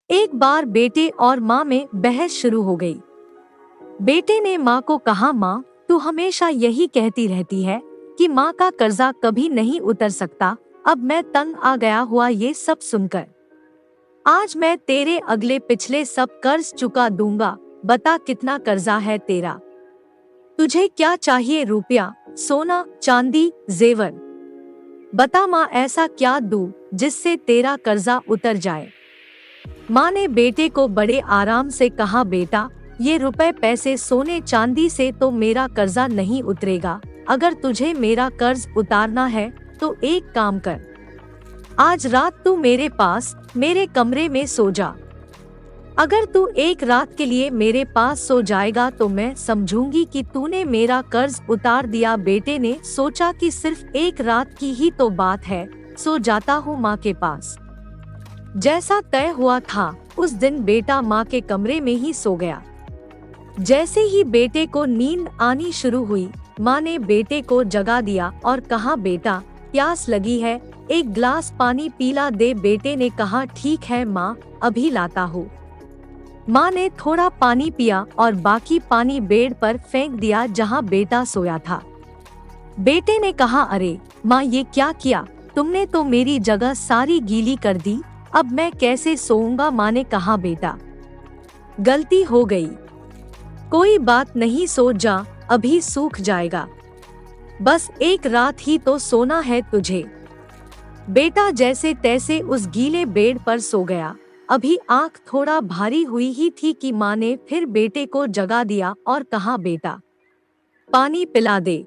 एक बार बेटे और माँ में बहस शुरू हो गई। बेटे ने माँ को कहा, माँ, तू हमेशा यही कहती रहती है कि माँ का कर्जा कभी नहीं उतर सकता। अब मैं तंग आ गया हुआ ये सब सुनकर। आज मैं तेरे अगले पिछले सब कर्ज चुका दूंगा। बता कितना कर्जा है तेरा? तुझे क्या चाहिए? रुपया, सोना, चांदी, जेवर? बता माँ, ऐसा क्या दूं जिससे तेरा कर्जा उतर जाए? माँ ने बेटे को बड़े आराम से कहा, बेटा, ये रुपए पैसे सोने चांदी से तो मेरा कर्जा नहीं उतरेगा। अगर तुझे मेरा कर्ज उतारना है तो एक काम कर, आज रात तू मेरे पास मेरे कमरे में सो जा। अगर तू एक रात के लिए मेरे पास सो जाएगा तो मैं समझूंगी कि तूने मेरा कर्ज उतार दिया। बेटे ने सोचा कि सिर्फ एक रात की ही तो बात है, सो जाता हूँ माँ के पास। जैसा तय हुआ था उस दिन बेटा माँ के कमरे में ही सो गया। जैसे ही बेटे को नींद आनी शुरू हुई, माँ ने बेटे को जगा दिया और कहा, बेटा, प्यास लगी है, एक गिलास पानी पिला दे। बेटे ने कहा, ठीक है माँ, अभी लाता हूँ। माँ ने थोड़ा पानी पिया और बाकी पानी बेड पर फेंक दिया जहाँ बेटा सोया था। बेटे ने कहा, अरे माँ, ये क्या किया तुमने? तो मेरी जगह सारी गीली कर दी। अब मैं कैसे सोऊंगा? माँ ने कहा, बेटा, गलती हो गई, कोई बात नहीं, सो जा, अभी सूख जाएगा। बस एक रात ही तो सोना है तुझे। बेटा जैसे तैसे उस गीले बेड पर सो गया। अभी आंख थोड़ा भारी हुई ही थी कि माँ ने फिर बेटे को जगा दिया और कहा, बेटा, पानी पिला दे।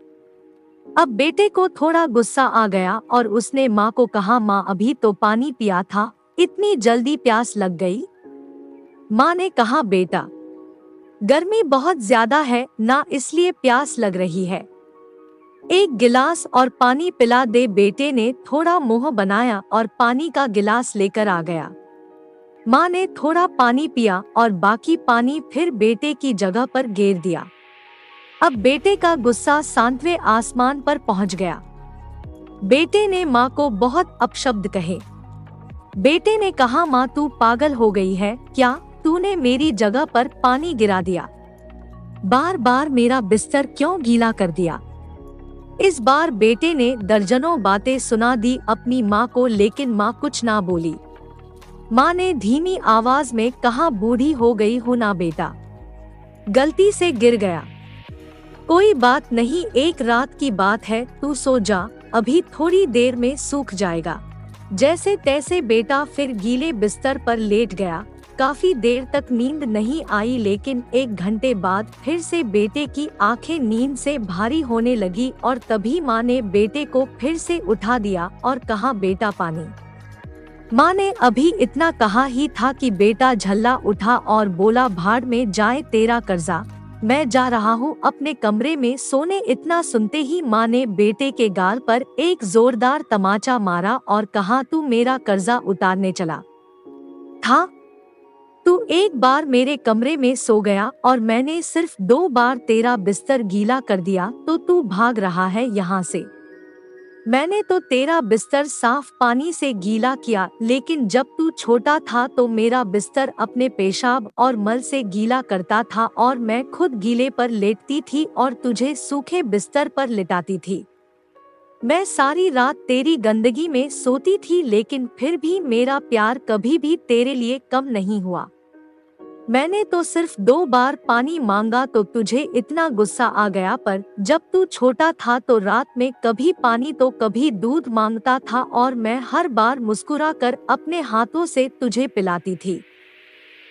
अब बेटे को थोड़ा गुस्सा आ गया और उसने माँ को कहा, माँ, अभी तो पानी पिया था, इतनी जल्दी प्यास लग गई? माँ ने कहा, बेटा, गर्मी बहुत ज्यादा है ना, इसलिए प्यास लग रही है। एक गिलास और पानी पिला दे। बेटे ने थोड़ा मुंह बनाया और पानी का गिलास लेकर आ गया। माँ ने थोड़ा पानी पिया और बाकी पानी फिर बेटे की जगह पर गिर दिया। अब बेटे का गुस्सा सातवें आसमान पर पहुंच गया। बेटे ने माँ को बहुत अपशब्द कहे। बेटे ने कहा, माँ, तू पागल हो गई है क्या? तूने मेरी जगह पर पानी गिरा दिया, बार बार मेरा बिस्तर क्यों गीला कर दिया? इस बार बेटे ने दर्जनों बातें सुना दी अपनी माँ को, लेकिन माँ कुछ ना बोली। माँ ने धीमी आवाज में कहा, बूढ़ी हो गई हूँ ना बेटा, गलती से गिर गया, कोई बात नहीं, एक रात की बात है, तू सो जा, अभी थोड़ी देर में सूख जाएगा। जैसे तैसे बेटा फिर गीले बिस्तर पर लेट गया। काफी देर तक नींद नहीं आई, लेकिन एक घंटे बाद फिर से बेटे की आंखें नींद से भारी होने लगी और तभी माँ ने बेटे को फिर से उठा दिया और कहा, बेटा, पानी। माँ ने अभी इतना कहा ही था कि बेटा झल्ला उठा और बोला, भाड़ में जाए तेरा कर्जा, मैं जा रहा हूँ अपने कमरे में सोने। इतना सुनते ही माँ ने बेटे के गाल पर एक जोरदार तमाचा मारा और कहा, तू मेरा कर्जा उतारने चला था? तू एक बार मेरे कमरे में सो गया और मैंने सिर्फ 2 बार तेरा बिस्तर गीला कर दिया तो तू भाग रहा है यहाँ से। मैंने तो तेरा बिस्तर साफ पानी से गीला किया, लेकिन जब तू छोटा था तो मेरा बिस्तर अपने पेशाब और मल से गीला करता था और मैं खुद गीले पर लेटती थी और तुझे सूखे बिस्तर पर लिटाती थी। मैं सारी रात तेरी गंदगी में सोती थी, लेकिन फिर भी मेरा प्यार कभी भी तेरे लिए कम नहीं हुआ। मैंने तो सिर्फ 2 बार पानी मांगा तो तुझे इतना गुस्सा आ गया, पर जब तू छोटा था तो रात में कभी पानी तो कभी दूध मांगता था और मैं हर बार मुस्कुरा कर अपने हाथों से तुझे पिलाती थी।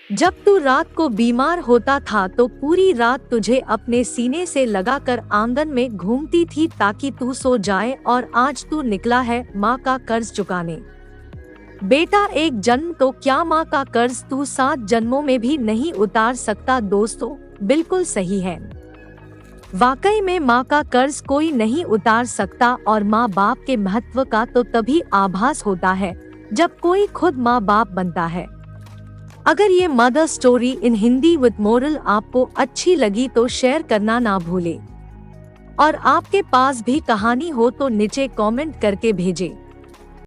जब तू रात को बीमार होता था तो पूरी रात तुझे अपने सीने से लगाकर आंगन में घूमती थी ताकि तू सो जाए, और आज तू निकला है माँ का कर्ज चुकाने। बेटा, एक जन्म तो क्या, माँ का कर्ज तू 7 जन्मों में भी नहीं उतार सकता। दोस्तों, बिल्कुल सही है। वाकई में माँ का कर्ज कोई नहीं उतार सकता और माँ बाप के महत्व का तो तभी आभास होता है जब कोई खुद माँ बाप बनता है। अगर ये mother story in Hindi with moral आपको अच्छी लगी तो शेयर करना ना भूले, और आपके पास भी कहानी हो तो नीचे कमेंट करके भेजें।